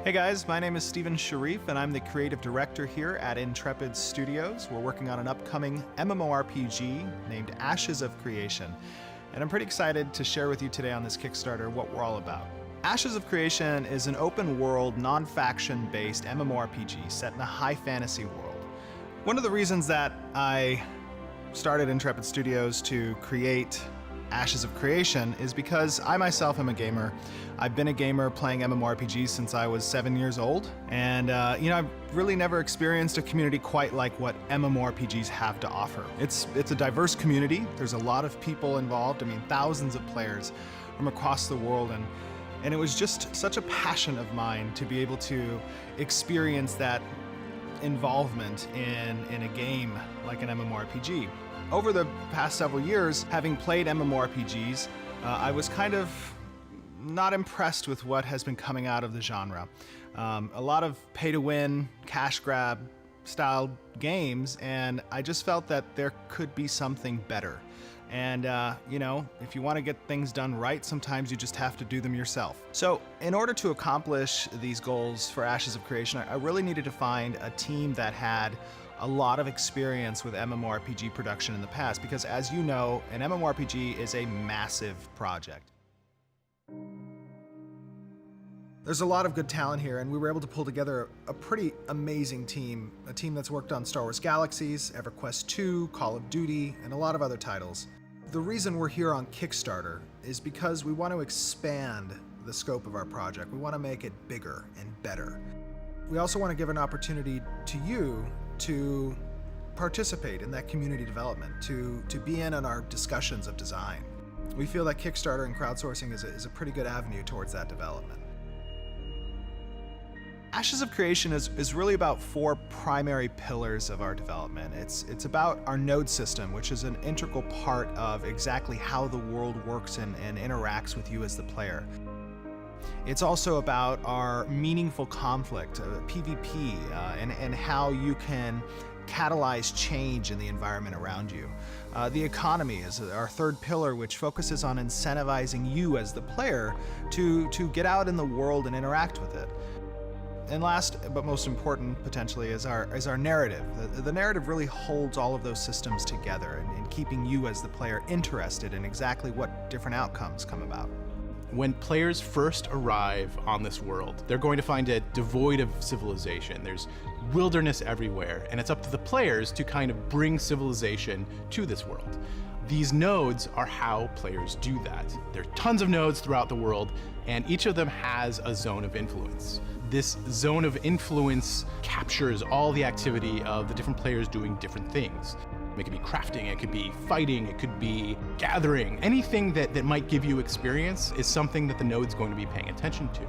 Hey guys, my name is Steven Sharif and I'm the creative director here at Intrepid Studios. We're working on an upcoming MMORPG named Ashes of Creation. And I'm pretty excited to share with you today on this Kickstarter what we're all about. Ashes of Creation is an open world, non-faction based MMORPG set in a high fantasy world. One of the reasons that I started Intrepid Studios to create Ashes of Creation is because I myself am a gamer. I've been a gamer playing MMORPGs since I was 7 years old, and I've really never experienced a community quite like what MMORPGs have to offer. It's a diverse community. There's a lot of people involved. I mean, thousands of players from across the world, and it was just such a passion of mine to be able to experience that involvement in a game like an MMORPG. Over the past several years, having played MMORPGs, I was kind of not impressed with what has been coming out of the genre. A lot of pay-to-win, cash grab style games, and I just felt that there could be something better. And, if you want to get things done right, sometimes you just have to do them yourself. So, in order to accomplish these goals for Ashes of Creation, I really needed to find a team that had a lot of experience with MMORPG production in the past, because as you know, an MMORPG is a massive project. There's a lot of good talent here, and we were able to pull together a pretty amazing team, a team that's worked on Star Wars Galaxies, EverQuest 2, Call of Duty, and a lot of other titles. The reason we're here on Kickstarter is because we want to expand the scope of our project. We want to make it bigger and better. We also want to give an opportunity to you to participate in that community development, to be in on our discussions of design. We feel that Kickstarter and crowdsourcing is a pretty good avenue towards that development. Ashes of Creation is really about four primary pillars of our development. It's about our node system, which is an integral part of exactly how the world works and interacts with you as the player. It's also about our meaningful conflict, PvP, and how you can catalyze change in the environment around you. The economy is our third pillar, which focuses on incentivizing you as the player to get out in the world and interact with it. And last, but most important potentially, is our narrative. The narrative really holds all of those systems together and keeping you as the player interested in exactly what different outcomes come about. When players first arrive on this world, they're going to find it devoid of civilization. There's wilderness everywhere, and it's up to the players to kind of bring civilization to this world. These nodes are how players do that. There are tons of nodes throughout the world, and each of them has a zone of influence. This zone of influence captures all the activity of the different players doing different things. It could be crafting, it could be fighting, it could be gathering. Anything that might give you experience is something that the node's going to be paying attention to.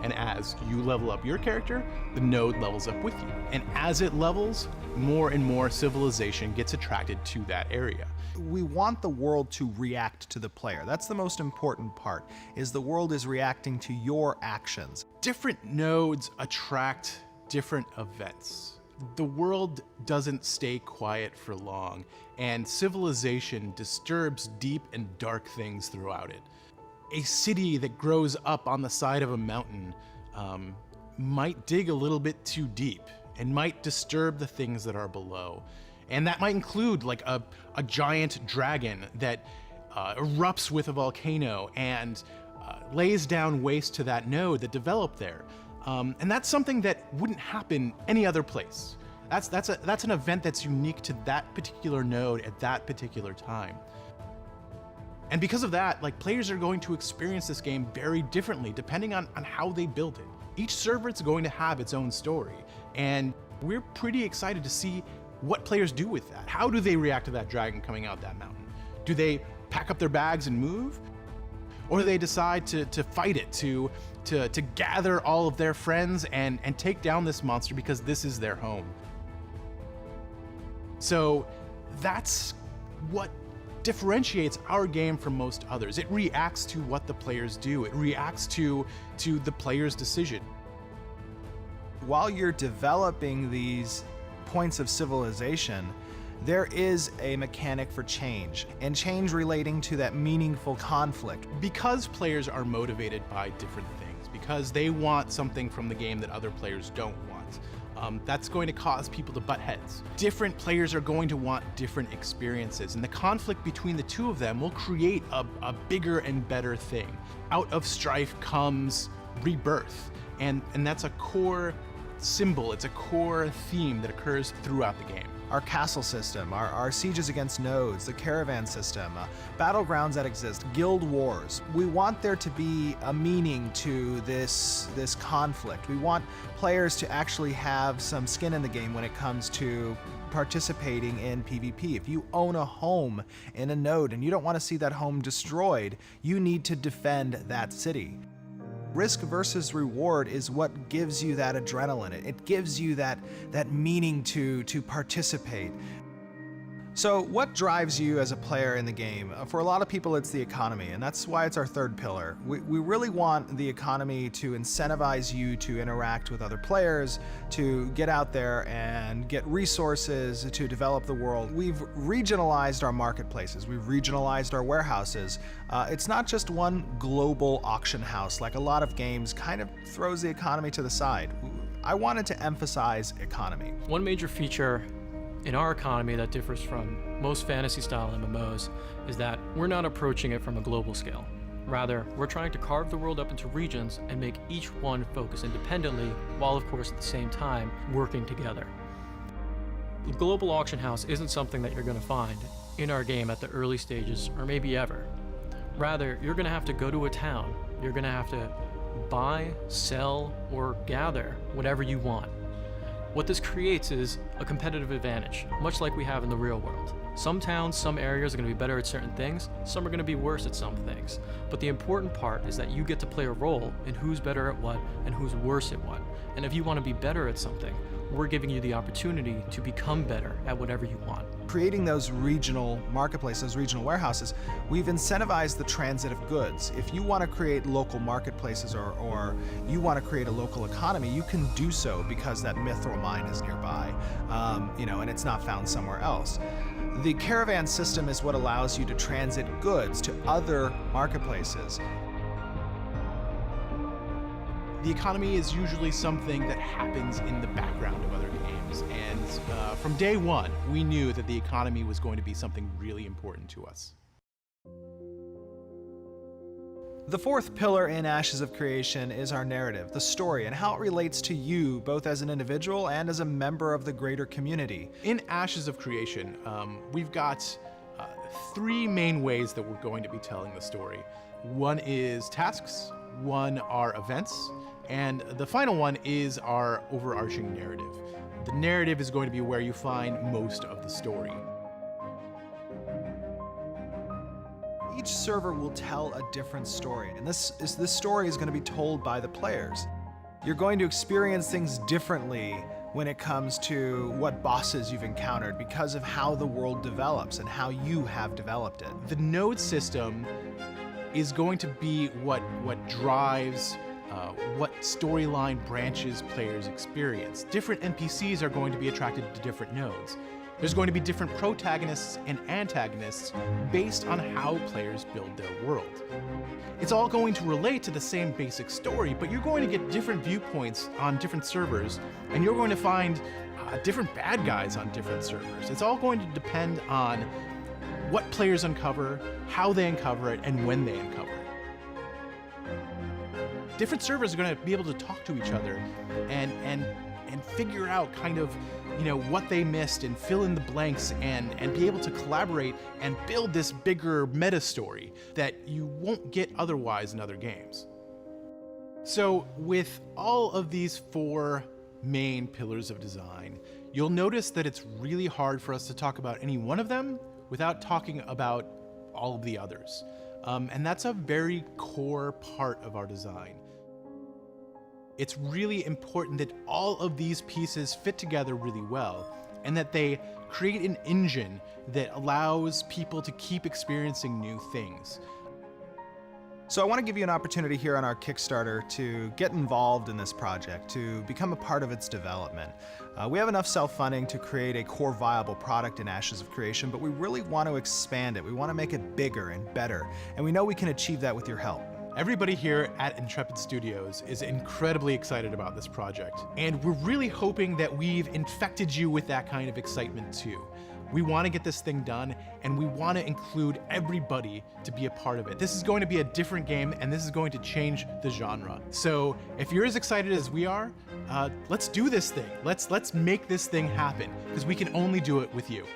And as you level up your character, the node levels up with you. And as it levels, more and more civilization gets attracted to that area. We want the world to react to the player. That's the most important part, is the world is reacting to your actions. Different nodes attract different events. The world doesn't stay quiet for long, and civilization disturbs deep and dark things throughout it. A city that grows up on the side of a mountain might dig a little bit too deep and might disturb the things that are below. And that might include like a giant dragon that erupts with a volcano and lays down waste to that node that developed there. And that's something that wouldn't happen any other place. That's an event that's unique to that particular node at that particular time. And because of that, players are going to experience this game very differently depending on how they build it. Each server is going to have its own story, and we're pretty excited to see what players do with that. How do they react to that dragon coming out that mountain? Do they pack up their bags and move? Or do they decide to fight it, to gather all of their friends and take down this monster because this is their home? So that's what differentiates our game from most others. It reacts to what the players do. It reacts to the player's decision. While you're developing these points of civilization, there is a mechanic for change, and change relating to that meaningful conflict. Because players are motivated by different things, because they want something from the game that other players don't want. That's going to cause people to butt heads. Different players are going to want different experiences, and the conflict between the two of them will create a bigger and better thing. Out of strife comes rebirth, and that's a core symbol, it's a core theme that occurs throughout the game. Our castle system, our sieges against nodes, the caravan system, battlegrounds that exist, guild wars. We want there to be a meaning to this conflict. We want players to actually have some skin in the game when it comes to participating in PvP. If you own a home in a node and you don't want to see that home destroyed, you need to defend that city. Risk versus reward is what gives you that adrenaline. It gives you that meaning to participate. So what drives you as a player in the game? For a lot of people, it's the economy, and that's why it's our third pillar. We really want the economy to incentivize you to interact with other players, to get out there and get resources to develop the world. We've regionalized our marketplaces. We've regionalized our warehouses. It's not just one global auction house like a lot of games kind of throws the economy to the side. I wanted to emphasize economy. One major feature in our economy that differs from most fantasy-style MMOs is that we're not approaching it from a global scale. Rather, we're trying to carve the world up into regions and make each one focus independently, while of course at the same time working together. The global auction house isn't something that you're going to find in our game at the early stages, or maybe ever. Rather, you're going to have to go to a town. You're going to have to buy, sell, or gather whatever you want. What this creates is a competitive advantage, much like we have in the real world. Some towns, some areas are going to be better at certain things, some are going to be worse at some things. But the important part is that you get to play a role in who's better at what and who's worse at what. And if you want to be better at something, we're giving you the opportunity to become better at whatever you want. Creating those regional marketplaces, those regional warehouses, we've incentivized the transit of goods. If you want to create local marketplaces or you want to create a local economy, you can do so because that mithril mine is nearby, and it's not found somewhere else. The caravan system is what allows you to transit goods to other marketplaces. The economy is usually something that happens in the background of other games, and from day one, we knew that the economy was going to be something really important to us. The fourth pillar in Ashes of Creation is our narrative, the story, and how it relates to you, both as an individual and as a member of the greater community. In Ashes of Creation, we've got three main ways that we're going to be telling the story. One is tasks, one are events, and the final one is our overarching narrative. The narrative is going to be where you find most of the story. Each server will tell a different story, and this story is going to be told by the players. You're going to experience things differently when it comes to what bosses you've encountered because of how the world develops and how you have developed it. The node system is going to be what drives what storyline branches players experience. Different NPCs are going to be attracted to different nodes. There's going to be different protagonists and antagonists based on how players build their world. It's all going to relate to the same basic story, but you're going to get different viewpoints on different servers, and you're going to find different bad guys on different servers. It's all going to depend on what players uncover, how they uncover it, and when they uncover it. Different servers are going to be able to talk to each other and figure out kind of, what they missed and fill in the blanks and be able to collaborate and build this bigger meta story that you won't get otherwise in other games. So with all of these four main pillars of design, you'll notice that it's really hard for us to talk about any one of them without talking about all of the others. And that's a very core part of our design. It's really important that all of these pieces fit together really well, and that they create an engine that allows people to keep experiencing new things. So I want to give you an opportunity here on our Kickstarter to get involved in this project, to become a part of its development. We have enough self-funding to create a core viable product in Ashes of Creation, but we really want to expand it. We want to make it bigger and better, and we know we can achieve that with your help. Everybody here at Intrepid Studios is incredibly excited about this project, and we're really hoping that we've infected you with that kind of excitement too. We want to get this thing done, and we want to include everybody to be a part of it. This is going to be a different game, and this is going to change the genre. So if you're as excited as we are, let's do this thing. Let's make this thing happen, because we can only do it with you.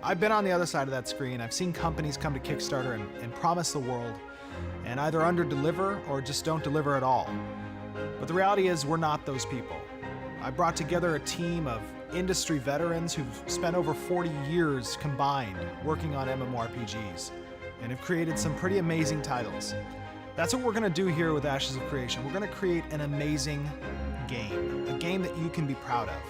I've been on the other side of that screen. I've seen companies come to Kickstarter and promise the world, and either under-deliver or just don't deliver at all. But the reality is we're not those people. I brought together a team of industry veterans who've spent over 40 years combined working on MMORPGs and have created some pretty amazing titles. That's what we're going to do here with Ashes of Creation. We're going to create an amazing game, a game that you can be proud of.